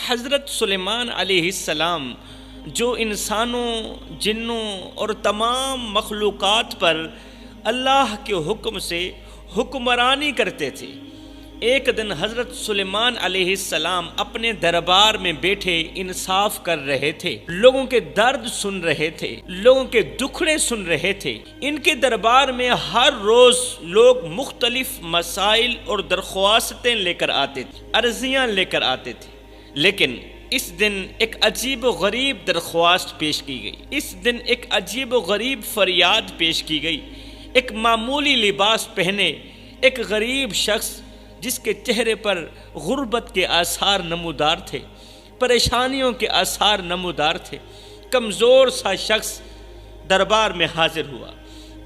حضرت سلیمان علیہ السلام جو انسانوں، جنوں اور تمام مخلوقات پر اللہ کے حکم سے حکمرانی کرتے تھے، ایک دن حضرت سلیمان علیہ السلام اپنے دربار میں بیٹھے انصاف کر رہے تھے، لوگوں کے درد سن رہے تھے، لوگوں کے دکھڑے سن رہے تھے۔ ان کے دربار میں ہر روز لوگ مختلف مسائل اور درخواستیں لے کر آتے تھے، عرضیاں لے کر آتے تھے، لیکن اس دن ایک عجیب و غریب درخواست پیش کی گئی، اس دن ایک عجیب و غریب فریاد پیش کی گئی۔ ایک معمولی لباس پہنے ایک غریب شخص جس کے چہرے پر غربت کے آثار نمودار تھے، پریشانیوں کے آثار نمودار تھے، کمزور سا شخص دربار میں حاضر ہوا۔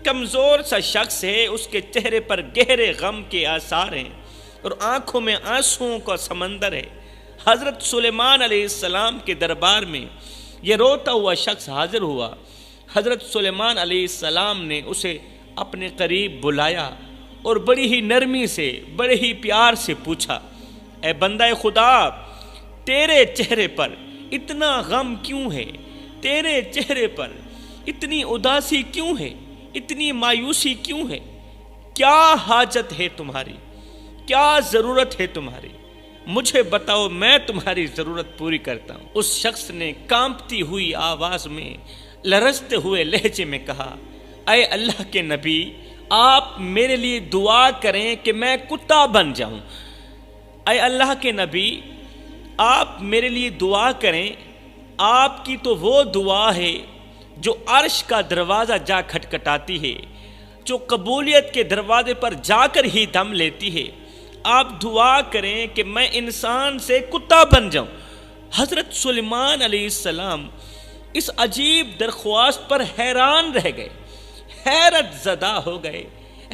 کمزور سا شخص ہے، اس کے چہرے پر گہرے غم کے آثار ہیں اور آنکھوں میں آنسوؤں کا سمندر ہے۔ حضرت سلیمان علیہ السلام کے دربار میں یہ روتا ہوا شخص حاضر ہوا۔ حضرت سلیمان علیہ السلام نے اسے اپنے قریب بلایا اور بڑی ہی نرمی سے، بڑے ہی پیار سے پوچھا، اے بندہ خدا، تیرے چہرے پر اتنا غم کیوں ہے؟ تیرے چہرے پر اتنی اداسی کیوں ہے؟ اتنی مایوسی کیوں ہے؟ کیا حاجت ہے تمہاری؟ کیا ضرورت ہے تمہاری؟ مجھے بتاؤ، میں تمہاری ضرورت پوری کرتا ہوں۔ اس شخص نے کانپتی ہوئی آواز میں، لرزتے ہوئے لہجے میں کہا، اے اللہ کے نبی، آپ میرے لیے دعا کریں کہ میں کتا بن جاؤں۔ اے اللہ کے نبی، آپ میرے لیے دعا کریں۔ آپ کی تو وہ دعا ہے جو عرش کا دروازہ جا کھٹکھٹاتی ہے، جو قبولیت کے دروازے پر جا کر ہی دم لیتی ہے۔ آپ دعا کریں کہ میں انسان سے کتا بن جاؤں۔ حضرت سلیمان علیہ السلام اس عجیب درخواست پر حیران رہ گئے، حیرت زدہ ہو گئے،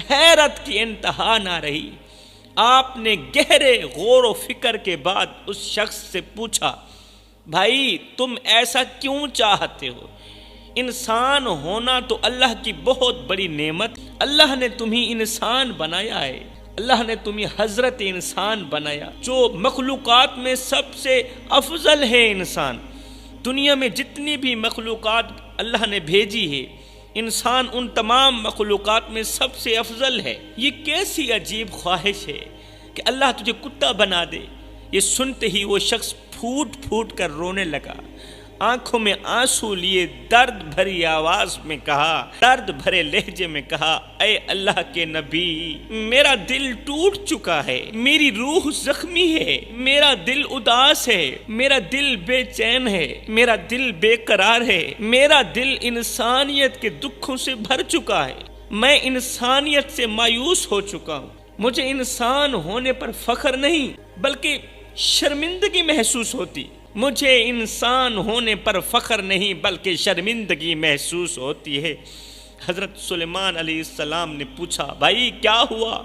حیرت کی انتہا نہ رہی۔ آپ نے گہرے غور و فکر کے بعد اس شخص سے پوچھا، بھائی تم ایسا کیوں چاہتے ہو؟ انسان ہونا تو اللہ کی بہت بڑی نعمت، اللہ نے تمہیں انسان بنایا ہے، اللہ نے تمہیں حضرت انسان بنایا، جو مخلوقات میں سب سے افضل ہے انسان۔ دنیا میں جتنی بھی مخلوقات اللہ نے بھیجی ہے، انسان ان تمام مخلوقات میں سب سے افضل ہے۔ یہ کیسی عجیب خواہش ہے کہ اللہ تجھے کتا بنا دے۔ یہ سنتے ہی وہ شخص پھوٹ پھوٹ کر رونے لگا، آنکھوں میں آنسو لیے درد بھری آواز میں کہا، درد بھرے لہجے میں کہا، اے اللہ کے نبی، میرا دل ٹوٹ چکا ہے، میری روح زخمی ہے، میرا دل اداس ہے، میرا دل بے چین ہے، میرا دل بے قرار ہے، میرا دل انسانیت کے دکھوں سے بھر چکا ہے، میں انسانیت سے مایوس ہو چکا ہوں۔ مجھے انسان ہونے پر فخر نہیں بلکہ شرمندگی محسوس ہوتی، مجھے انسان ہونے پر فخر نہیں بلکہ شرمندگی محسوس ہوتی ہے۔ حضرت سلیمان علیہ السلام نے پوچھا، بھائی کیا ہوا؟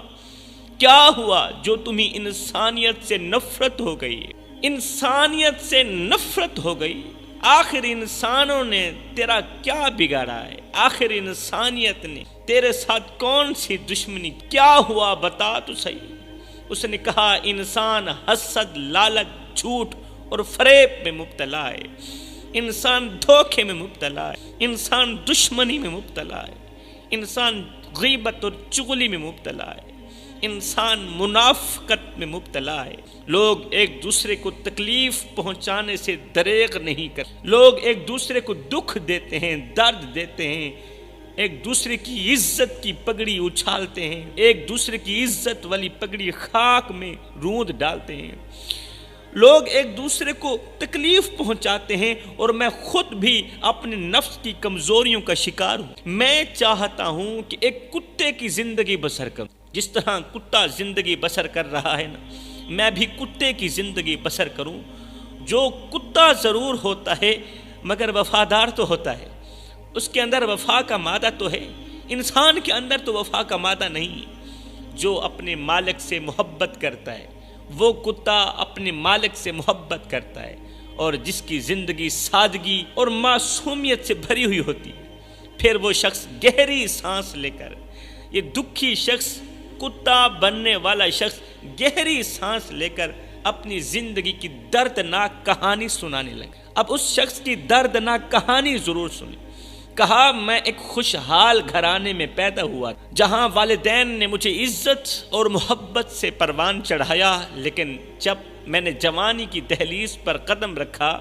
کیا ہوا جو تمہیں انسانیت سے نفرت ہو گئی؟ انسانیت سے نفرت ہو گئی؟ آخر انسانوں نے تیرا کیا بگاڑا ہے؟ آخر انسانیت نے تیرے ساتھ کون سی دشمنی؟ کیا ہوا بتا تو صحیح۔ اس نے کہا، انسان حسد، لالچ، جھوٹ اور فریب میں مبتلا ہے، انسان دھوکے میں مبتلا ہے، انسان دشمنی میں مبتلا ہے، انسان غیبت اور چغلی میں مبتلا ہے، انسان منافقت میں مبتلا ہے۔ لوگ ایک دوسرے کو تکلیف پہنچانے سے دریغ نہیں کرتے، لوگ ایک دوسرے کو دکھ دیتے ہیں، درد دیتے ہیں، ایک دوسرے کی عزت کی پگڑی اچھالتے ہیں، ایک دوسرے کی عزت والی پگڑی خاک میں روند ڈالتے ہیں۔ لوگ ایک دوسرے کو تکلیف پہنچاتے ہیں اور میں خود بھی اپنے نفس کی کمزوریوں کا شکار ہوں۔ میں چاہتا ہوں کہ ایک کتے کی زندگی بسر کروں، جس طرح کتا زندگی بسر کر رہا ہے نا، میں بھی کتے کی زندگی بسر کروں۔ جو کتا ضرور ہوتا ہے مگر وفادار تو ہوتا ہے، اس کے اندر وفا کا مادہ تو ہے، انسان کے اندر تو وفا کا مادہ نہیں ہے۔ جو اپنے مالک سے محبت کرتا ہے وہ کتا اپنے مالک سے محبت کرتا ہے، اور جس کی زندگی سادگی اور معصومیت سے بھری ہوئی ہوتی ہے، پھر وہ شخص گہری سانس لے کر، یہ دکھی شخص، کتا بننے والا شخص گہری سانس لے کر اپنی زندگی کی دردناک کہانی سنانے لگے۔ اب اس شخص کی دردناک کہانی ضرور سنی۔ کہا میں ایک خوشحال گھرانے میں پیدا ہوا جہاں والدین نے مجھے عزت اور محبت سے پروان چڑھایا، لیکن جب میں نے جوانی کی دہلیز پر قدم رکھا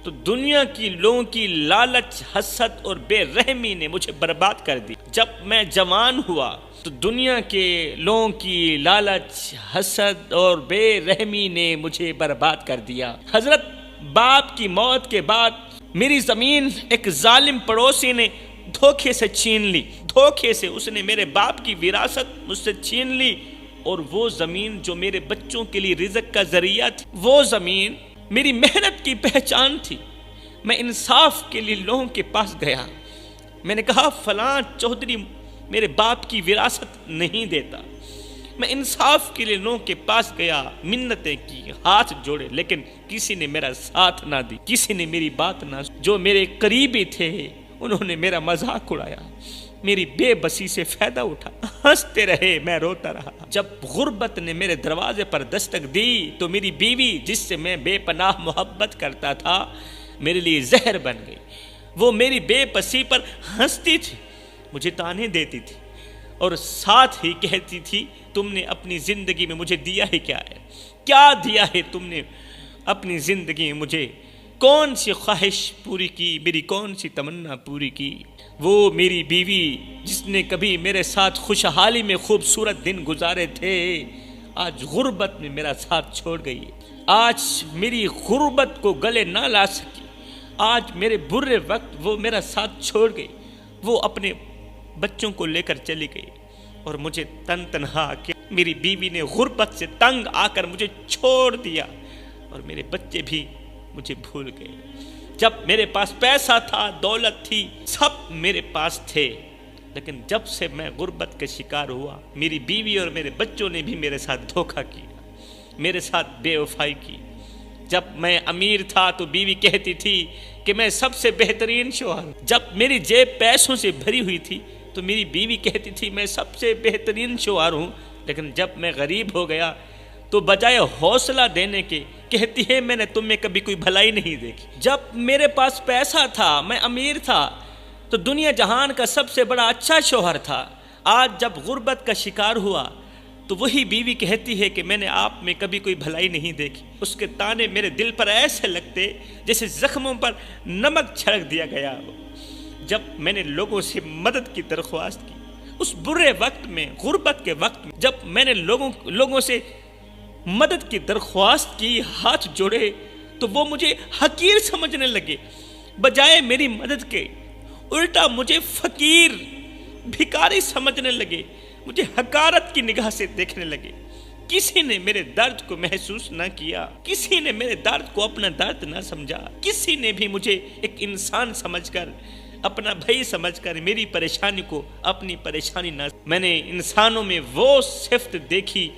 تو دنیا کی لوگوں کی لالچ، حسد اور بے رحمی نے مجھے برباد کر دی۔ جب میں جوان ہوا تو دنیا کے لوگوں کی لالچ، حسد اور بے رحمی نے مجھے برباد کر دیا۔ حضرت باپ کی موت کے بعد میری زمین ایک ظالم پڑوسی نے دھوکے سے چھین لی۔ دھوکے سے اس نے میرے باپ کی وراثت مجھ سے چھین لی، اور وہ زمین جو میرے بچوں کے لیے رزق کا ذریعہ تھی، وہ زمین میری محنت کی پہچان تھی۔ میں انصاف کے لیے لوگوں کے پاس گیا، میں نے کہا فلاں چودھری میرے باپ کی وراثت نہیں دیتا۔ میں انصاف کے لیے لوگوں کے پاس گیا، منتیں کی، ہاتھ جوڑے، لیکن کسی نے میرا ساتھ نہ دی، کسی نے میری بات نہ سنی۔ جو میرے قریبی تھے انہوں نے میرا مذاق اڑایا، میری بے بسی سے فائدہ اٹھا، ہنستے رہے، میں روتا رہا۔ جب غربت نے میرے دروازے پر دستک دی تو میری بیوی جس سے میں بے پناہ محبت کرتا تھا میرے لیے زہر بن گئی۔ وہ میری بے بسی پر ہنستی تھی، مجھے تانے دیتی تھی اور ساتھ ہی کہتی تھی تم نے اپنی زندگی میں مجھے دیا ہی کیا ہے؟ کیا دیا ہے تم نے اپنی زندگی میں مجھے؟ کون سی خواہش پوری کی؟ میری کون سی تمنا پوری کی؟ وہ میری بیوی جس نے کبھی میرے ساتھ خوشحالی میں خوبصورت دن گزارے تھے، آج غربت میں میرا ساتھ چھوڑ گئی۔ آج میری غربت کو گلے نہ لا سکی، آج میرے برے وقت وہ میرا ساتھ چھوڑ گئی۔ وہ اپنے بچوں کو لے کر چلی گئی اور مجھے تنہا کیا۔ میری بیوی نے غربت سے تنگ آ کر مجھے چھوڑ دیا اور میرے بچے بھی مجھے بھول گئے۔ جب میرے پاس پیسہ تھا، دولت تھی، سب میرے پاس تھے، لیکن جب سے میں غربت کا شکار ہوا، میری بیوی اور میرے بچوں نے بھی میرے ساتھ دھوکہ کیا، میرے ساتھ بے وفائی کی۔ جب میں امیر تھا تو بیوی کہتی تھی کہ میں سب سے بہترین شوہر ہوں۔ جب میری جیب پیسوں سے بھری ہوئی تھی تو میری بیوی کہتی تھی میں سب سے بہترین شوہر ہوں، لیکن جب میں غریب ہو گیا تو بجائے حوصلہ دینے کے کہتی ہے میں نے تم میں کبھی کوئی بھلائی نہیں دیکھی۔ جب میرے پاس پیسہ تھا، میں امیر تھا، تو دنیا جہان کا سب سے بڑا اچھا شوہر تھا۔ آج جب غربت کا شکار ہوا تو وہی بیوی کہتی ہے کہ میں نے آپ میں کبھی کوئی بھلائی نہیں دیکھی۔ اس کے تانے میرے دل پر ایسے لگتے جیسے زخموں پر نمک چھڑک دیا گیا ہو۔ جب میں نے لوگوں سے مدد کی درخواست کی، اس برے وقت میں، غربت کے وقت میں، جب میں نے لوگوں سے مدد کی درخواست کی، ہاتھ جوڑے، تو وہ مجھے حقیر سمجھنے لگے، بجائے میری مدد کے الٹا مجھے فقیر، بھکاری سمجھنے لگے، مجھے حقارت کی نگاہ سے دیکھنے لگے۔ کسی نے میرے درد کو محسوس نہ کیا، کسی نے میرے درد کو اپنا درد نہ سمجھا، کسی نے بھی مجھے ایک انسان سمجھ کر، اپنا بھائی سمجھ کر میری پریشانی کو اپنی پریشانی نہ۔ میں نے انسانوں میں وہ صفت دیکھی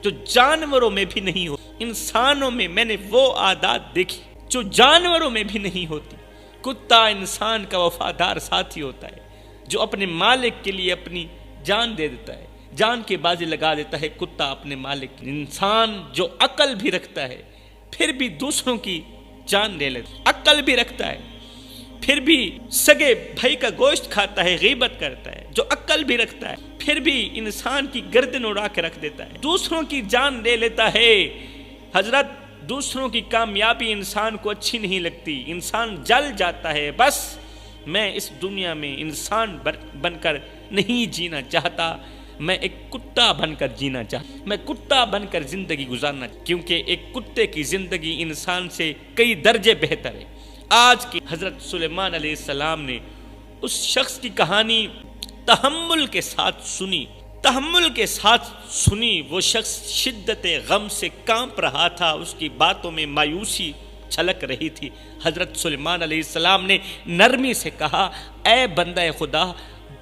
جو جانوروں میں بھی نہیں ہو، انسانوں میں نے وہ عادات دیکھی جو جانوروں میں بھی نہیں ہوتی۔ کتا انسان کا وفادار ساتھی ہوتا ہے جو اپنے مالک کے لیے اپنی جان دے دیتا ہے، جان کی بازی لگا دیتا ہے کتا اپنے مالک۔ انسان جو عقل بھی رکھتا ہے پھر بھی دوسروں کی جان لے لیتا ہے، عقل بھی رکھتا ہے پھر بھی سگے بھائی کا گوشت کھاتا ہے، غیبت کرتا ہے، جو عقل بھی رکھتا ہے پھر بھی انسان کی گردن اڑا کے رکھ دیتا ہے، دوسروں کی جان لے لیتا ہے۔ حضرت دوسروں کی کامیابی انسان کو اچھی نہیں لگتی، انسان جل جاتا ہے۔ بس میں اس دنیا میں انسان بن کر نہیں جینا چاہتا، میں ایک کتا بن کر جینا چاہتا، میں کتا بن کر زندگی گزارنا، کیونکہ ایک کتے کی زندگی انسان سے کئی درجے بہتر ہے۔ آج کی حضرت سلیمان علیہ السلام نے اس شخص کی کہانی تحمل کے ساتھ سنی، وہ شخص شدت غم سے کانپ رہا تھا، اس کی باتوں میں مایوسی چھلک رہی تھی۔ حضرت سلیمان علیہ السلام نے نرمی سے کہا، اے بندہ خدا،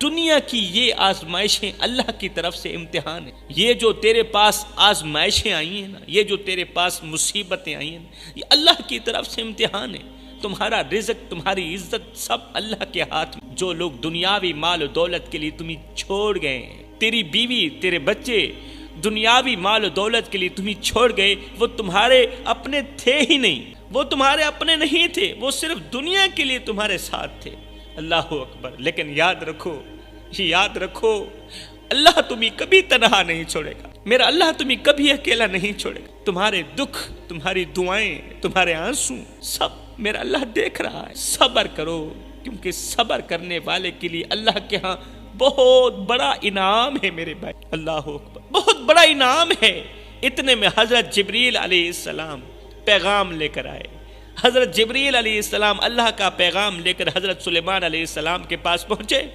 دنیا کی یہ آزمائشیں اللہ کی طرف سے امتحان ہیں۔ یہ جو تیرے پاس آزمائشیں آئی ہیں نا، یہ جو تیرے پاس مصیبتیں آئی ہیں، یہ اللہ کی طرف سے امتحان ہے۔ تمہارا رزق، تمہاری عزت سب اللہ کے ہاتھ میں۔ جو لوگ دنیاوی مال و دولت کے لیے تمہیں چھوڑ گئے ہیں، تیری بیوی، تیرے بچے، دنیاوی مال و دولت کے لیے تمہیں چھوڑ گئے، وہ تمہارے اپنے تھے ہی نہیں، وہ تمہارے اپنے نہیں تھے، وہ صرف دنیا کے لیے تمہارے ساتھ تھے۔ اللہ اکبر۔ لیکن یاد رکھو اللہ تمہیں کبھی تنہا نہیں چھوڑے گا، میرا اللہ تمہیں کبھی اکیلا نہیں چھوڑے گا۔ تمہارے دکھ، تمہاری دعائیں، تمہارے آنسو سب میرا اللہ دیکھ رہا ہے۔ صبر کرو، کیونکہ صبر کرنے والے کے لیے اللہ کے ہاں بہت بڑا انعام ہے میرے بھائی۔ اللہ اکبر، بہت بڑا انعام ہے۔ اتنے میں حضرت جبریل علیہ السلام پیغام لے کر آئے۔ حضرت جبریل علیہ السلام اللہ کا پیغام لے کر حضرت سلیمان علیہ السلام کے پاس پہنچے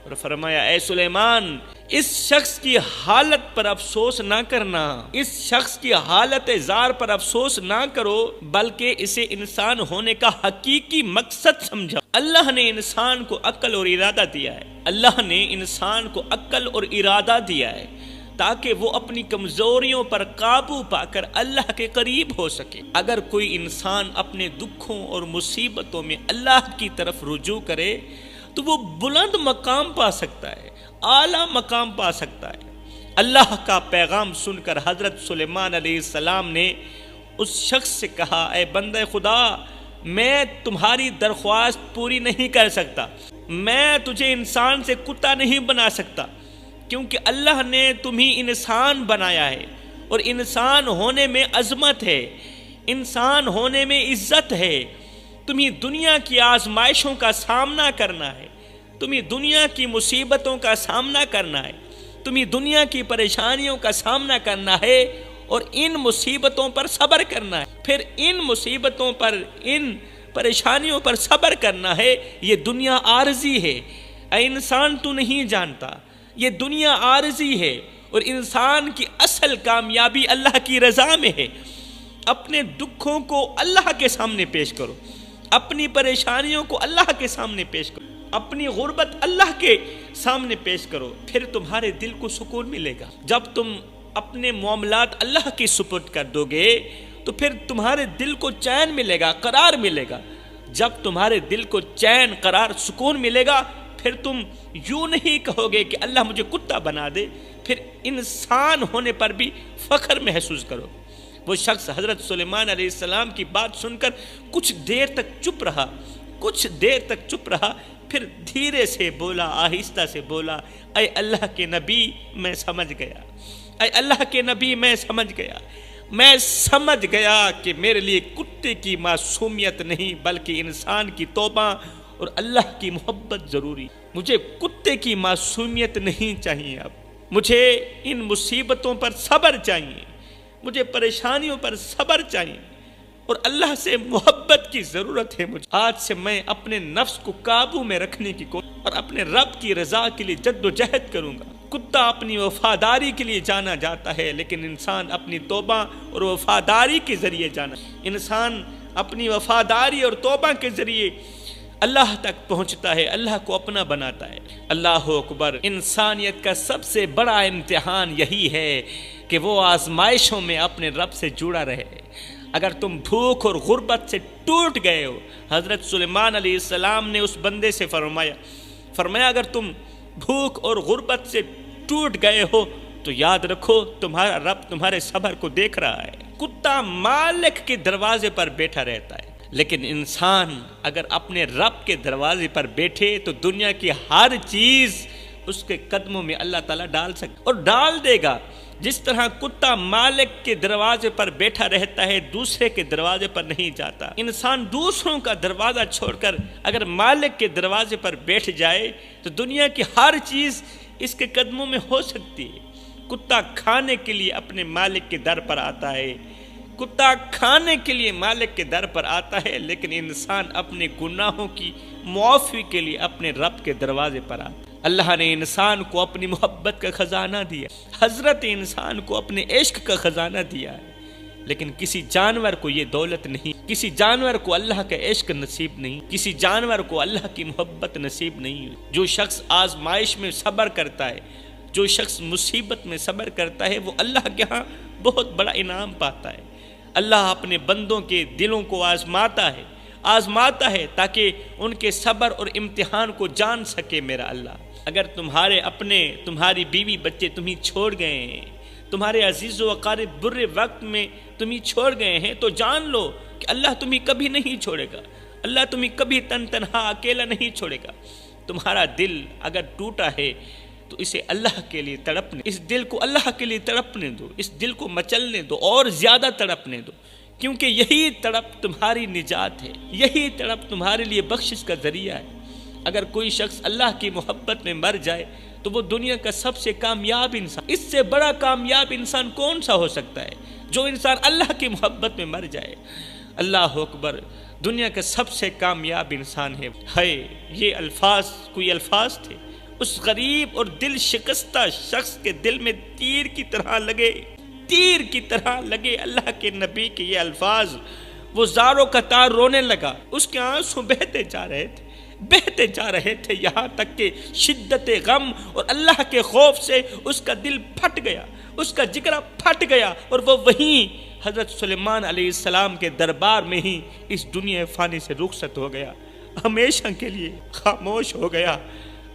اور فرمایا، اے سلیمان، اس شخص کی حالت پر افسوس نہ کرنا، اس شخص کی حالت زار پر افسوس نہ کرو، بلکہ اسے انسان ہونے کا حقیقی مقصد سمجھا۔ اللہ نے انسان کو عقل اور ارادہ دیا ہے، اللہ نے انسان کو عقل اور ارادہ دیا ہے تاکہ وہ اپنی کمزوریوں پر قابو پا کر اللہ کے قریب ہو سکے۔ اگر کوئی انسان اپنے دکھوں اور مصیبتوں میں اللہ کی طرف رجوع کرے تو وہ بلند مقام پا سکتا ہے، اعلیٰ مقام پا سکتا ہے۔ اللہ کا پیغام سن کر حضرت سلیمان علیہ السلام نے اس شخص سے کہا، اے بندہ خدا، میں تمہاری درخواست پوری نہیں کر سکتا، میں تجھے انسان سے کتا نہیں بنا سکتا، کیونکہ اللہ نے تمہیں انسان بنایا ہے، اور انسان ہونے میں عظمت ہے، انسان ہونے میں عزت ہے۔ تمہیں دنیا کی آزمائشوں کا سامنا کرنا ہے، تمہیں دنیا کی مصیبتوں کا سامنا کرنا ہے، تمہیں دنیا کی پریشانیوں کا سامنا کرنا ہے، اور ان مصیبتوں پر صبر کرنا ہے۔ پھر ان مصیبتوں پر، ان پریشانیوں پر صبر کرنا ہے۔ یہ دنیا عارضی ہے، اے انسان تو نہیں جانتا، یہ دنیا عارضی ہے، اور انسان کی اصل کامیابی اللہ کی رضا میں ہے۔ اپنے دکھوں کو اللہ کے سامنے پیش کرو، اپنی پریشانیوں کو اللہ کے سامنے پیش کرو، اپنی غربت اللہ کے سامنے پیش کرو، پھر تمہارے دل کو سکون ملے گا۔ جب تم اپنے معاملات اللہ کی سپرد کر دو گے تو پھر تمہارے دل کو چین ملے گا، قرار ملے گا۔ جب تمہارے دل کو چین، قرار، سکون ملے گا، پھر تم یوں نہیں کہو گے کہ اللہ مجھے کتا بنا دے، پھر انسان ہونے پر بھی فخر محسوس کرو۔ وہ شخص حضرت سلیمان علیہ السلام کی بات سن کر کچھ دیر تک چپ رہا، پھر دھیرے سے بولا، آہستہ سے بولا، اے اللہ کے نبی، میں سمجھ گیا، اے اللہ کے نبی، میں سمجھ گیا کہ میرے لیے کتے کی معصومیت نہیں بلکہ انسان کی توبہ اور اللہ کی محبت ضروری۔ مجھے کتے کی معصومیت نہیں چاہیے، اب مجھے ان مصیبتوں پر صبر چاہیے، مجھے پریشانیوں پر صبر چاہیے، اور اللہ سے محبت کی ضرورت ہے مجھے۔ آج سے میں اپنے نفس کو قابو میں رکھنے کی کوشش اور اپنے رب کی رضا کے لیے جد و جہد کروں گا۔ کتا اپنی وفاداری کے لیے جانا جاتا ہے، لیکن انسان اپنی توبہ اور وفاداری کے ذریعے انسان اپنی وفاداری اور توبہ کے ذریعے اللہ تک پہنچتا ہے، اللہ کو اپنا بناتا ہے۔ اللہ اکبر۔ انسانیت کا سب سے بڑا امتحان یہی ہے کہ وہ آزمائشوں میں اپنے رب سے جڑا رہے۔ اگر تم بھوک اور غربت سے ٹوٹ گئے ہو، حضرت سلیمان علیہ السلام نے اس بندے سے فرمایا اگر تم بھوک اور غربت سے ٹوٹ گئے ہو تو یاد رکھو تمہارا رب تمہارے صبر کو دیکھ رہا ہے۔ کتا مالک کے دروازے پر بیٹھا رہتا ہے، لیکن انسان اگر اپنے رب کے دروازے پر بیٹھے تو دنیا کی ہر چیز اس کے قدموں میں اللہ تعالیٰ ڈال سکتا اور ڈال دے گا۔ جس طرح کتا مالک کے دروازے پر بیٹھا رہتا ہے، دوسرے کے دروازے پر نہیں جاتا، انسان دوسروں کا دروازہ چھوڑ کر اگر مالک کے دروازے پر بیٹھ جائے تو دنیا کی ہر چیز اس کے قدموں میں ہو سکتی ہے۔ کتا کھانے کے لیے اپنے مالک کے در پر آتا ہے، کتا کھانے کے لیے مالک کے در پر آتا ہے، لیکن انسان اپنے گناہوں کی معافی کے لیے اپنے رب کے دروازے پر آتا ہے۔ اللہ نے انسان کو اپنی محبت کا خزانہ دیا، حضرت انسان کو اپنے عشق کا خزانہ دیا ہے، لیکن کسی جانور کو یہ دولت نہیں، کسی جانور کو اللہ کا عشق نصیب نہیں، کسی جانور کو اللہ کی محبت نصیب نہیں۔ جو شخص آزمائش میں صبر کرتا ہے، جو شخص مصیبت میں صبر کرتا ہے، وہ اللہ کے ہاں بہت بڑا انعام پاتا ہے۔ اللہ اپنے بندوں کے دلوں کو آزماتا ہے تاکہ ان کے صبر اور امتحان کو جان سکے میرا اللہ۔ اگر تمہاری بیوی بچے تمہیں چھوڑ گئے ہیں، تمہارے عزیز و اقارب برے وقت میں تمہیں چھوڑ گئے ہیں تو جان لو کہ اللہ تمہیں کبھی نہیں چھوڑے گا، اللہ تمہیں کبھی تنہا اکیلا نہیں چھوڑے گا۔ تمہارا دل اگر ٹوٹا ہے تو اسے اللہ کے لیے تڑپنے، اس دل کو اللہ کے لیے تڑپنے دو، اس دل کو مچلنے دو اور زیادہ تڑپنے دو، کیونکہ یہی تڑپ تمہاری نجات ہے، یہی تڑپ تمہارے لیے بخشش کا ذریعہ ہے۔ اگر کوئی شخص اللہ کی محبت میں مر جائے تو وہ دنیا کا سب سے کامیاب انسان، اس سے بڑا کامیاب انسان کون سا ہو سکتا ہے جو انسان اللہ کی محبت میں مر جائے۔ اللہ اکبر، دنیا کا سب سے کامیاب انسان ہے۔ یہ الفاظ کوئی الفاظ تھے؟ اس غریب اور دل شکستہ شخص کے دل میں تیر کی طرح لگے اللہ کے نبی کے یہ الفاظ۔ وہ زاروں کا تار رونے لگا، اس کے آنسو بہتے جا رہے تھے یہاں تک کہ شدت غم اور اللہ کے خوف سے اس کا دل پھٹ گیا، اس کا جگر پھٹ گیا، اور وہ وہیں حضرت سلیمان علیہ السلام کے دربار میں ہی اس دنیا فانی سے رخصت ہو گیا، ہمیشہ کے لیے خاموش ہو گیا،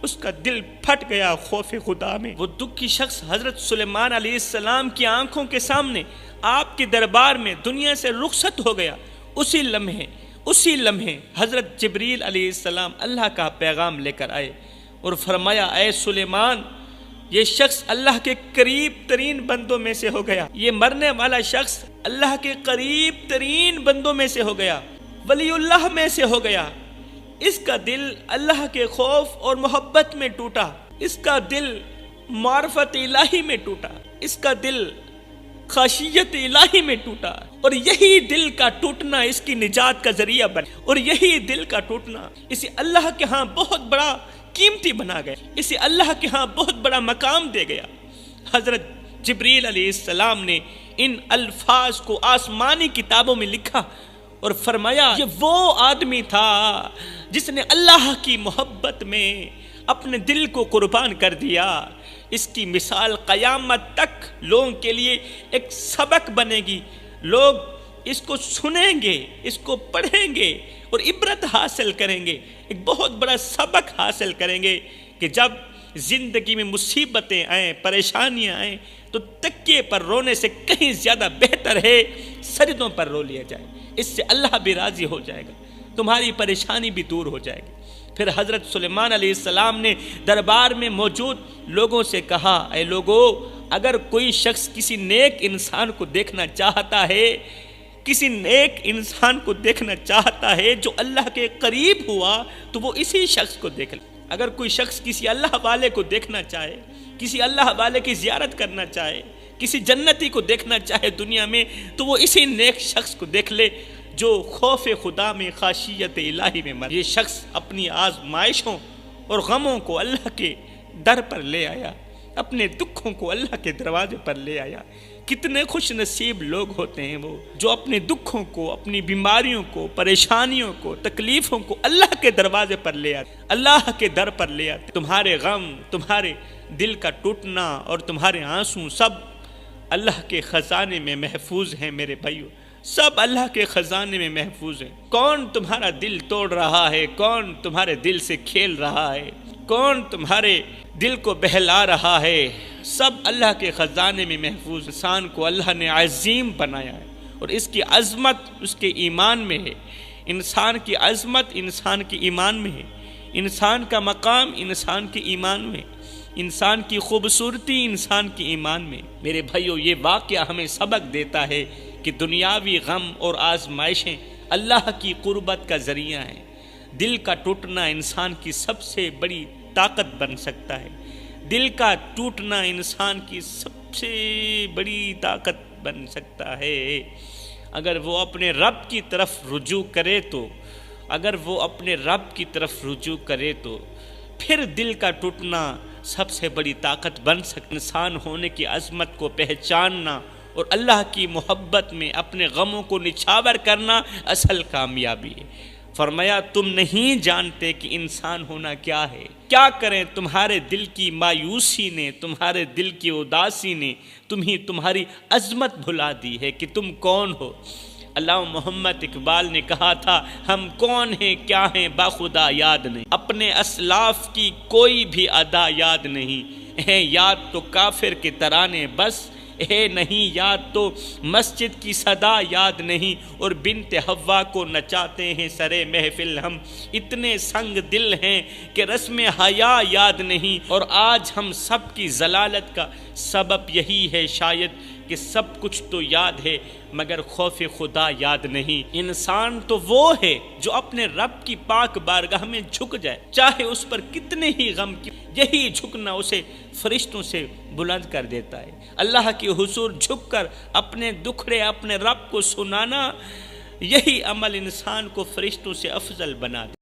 اس کا دل پھٹ گیا خوف خدا میں۔ وہ دکھی شخص حضرت سلیمان علیہ السلام کی آنکھوں کے سامنے آپ کے دربار میں دنیا سے رخصت ہو گیا۔ اسی لمحے حضرت جبریل علیہ السلام اللہ کا پیغام لے کر آئے اور فرمایا، اے سلیمان، یہ شخص اللہ کے قریب ترین بندوں میں سے ہو گیا، یہ مرنے والا شخص اللہ کے قریب ترین بندوں میں سے ہو گیا، ولی اللہ میں سے ہو گیا۔ اس کا دل اللہ کے خوف اور محبت میں ٹوٹا، اس کا دل معرفت الہی میں ٹوٹا، اس کا دل خاشیت الہی میں ٹوٹا، اور یہی دل کا ٹوٹنا اس کی نجات کا ذریعہ بنا، اور یہی دل کا ٹوٹنا اسے اللہ کے ہاں بہت بڑا قیمتی بنا گیا، اسے اللہ کے ہاں بہت بڑا مقام دے گیا۔ حضرت جبریل علیہ السلام نے ان الفاظ کو آسمانی کتابوں میں لکھا اور فرمایا، یہ وہ آدمی تھا جس نے اللہ کی محبت میں اپنے دل کو قربان کر دیا۔ اس کی مثال قیامت تک لوگوں کے لیے ایک سبق بنے گی، لوگ اس کو سنیں گے، اس کو پڑھیں گے اور عبرت حاصل کریں گے، ایک بہت بڑا سبق حاصل کریں گے کہ جب زندگی میں مصیبتیں آئیں، پریشانیاں آئیں تو تکیے پر رونے سے کہیں زیادہ بہتر ہے سجدوں پر رو لیا جائے، اس سے اللہ بھی راضی ہو جائے گا، تمہاری پریشانی بھی دور ہو جائے گی۔ پھر حضرت سلیمان علیہ السلام نے دربار میں موجود لوگوں سے کہا، اے لوگو، اگر کوئی شخص کسی نیک انسان کو دیکھنا چاہتا ہے جو اللہ کے قریب ہوا تو وہ اسی شخص کو دیکھ لے۔ اگر کوئی شخص کسی اللہ والے کو دیکھنا چاہے، کسی اللہ والے کی زیارت کرنا چاہے، کسی جنتی کو دیکھنا چاہے دنیا میں، تو وہ اسی نیک شخص کو دیکھ لے جو خوف خدا میں خاشیت الہی میں مر۔ یہ شخص اپنی آزمائشوں اور غموں کو اللہ کے در پر لے آیا، اپنے دکھوں کو اللہ کے دروازے پر لے آیا۔ کتنے خوش نصیب لوگ ہوتے ہیں وہ جو اپنے دکھوں کو، اپنی بیماریوں کو، پریشانیوں کو، تکلیفوں کو اللہ کے دروازے پر لے آتے، اللہ کے در پر لے آتے۔ تمہارے غم، تمہارے دل کا ٹوٹنا اور تمہارے آنسو سب اللہ کے خزانے میں محفوظ ہیں میرے بھائیو، سب اللہ کے خزانے میں محفوظ ہیں۔ کون تمہارا دل توڑ رہا ہے، کون تمہارے دل سے کھیل رہا ہے، کون تمہارے دل کو بہلا رہا ہے، سب اللہ کے خزانے میں محفوظ۔ انسان کو اللہ نے عظیم بنایا ہے اور اس کی عظمت اس کے ایمان میں ہے، انسان کی عظمت انسان کے ایمان میں ہے، انسان کا مقام انسان کے ایمان میں، انسان کی خوبصورتی انسان کے ایمان میں۔ میرے بھائیو، یہ واقعہ ہمیں سبق دیتا ہے کہ دنیاوی غم اور آزمائشیں اللہ کی قربت کا ذریعہ ہیں۔ دل کا ٹوٹنا انسان کی سب سے بڑی طاقت بن سکتا ہے، دل کا ٹوٹنا انسان کی سب سے بڑی طاقت بن سکتا ہے اگر وہ اپنے رب کی طرف رجوع کرے تو، اگر وہ اپنے رب کی طرف رجوع کرے تو پھر دل کا ٹوٹنا سب سے بڑی طاقت بن سکتا۔ انسان ہونے کی عظمت کو پہچاننا اور اللہ کی محبت میں اپنے غموں کو نچھاور کرنا اصل کامیابی ہے۔ فرمایا، تم نہیں جانتے کہ انسان ہونا کیا ہے، کیا کریں تمہارے دل کی مایوسی نے، تمہارے دل کی اداسی نے تمہاری عظمت بھلا دی ہے کہ تم کون ہو۔ علامہ محمد اقبال نے کہا تھا، ہم کون ہیں کیا ہیں باخدا یاد نہیں، اپنے اسلاف کی کوئی بھی ادا یاد نہیں، ہیں یاد تو کافر کے ترانے بس، ہے نہیں یاد تو مسجد کی صدا یاد نہیں، اور بنت حوا کو نچاتے ہیں سرے محفل ہم، اتنے سنگ دل ہیں کہ رسم حیا یاد نہیں، اور آج ہم سب کی ضلالت کا سبب یہی ہے شاید کہ سب کچھ تو یاد ہے مگر خوف خدا یاد نہیں۔ انسان تو وہ ہے جو اپنے رب کی پاک بارگاہ میں جھک جائے، چاہے اس پر کتنے ہی غم کی، یہی جھکنا اسے فرشتوں سے بلند کر دیتا ہے۔ اللہ کے حضور جھک کر اپنے دکھڑے اپنے رب کو سنانا، یہی عمل انسان کو فرشتوں سے افضل بنا دے۔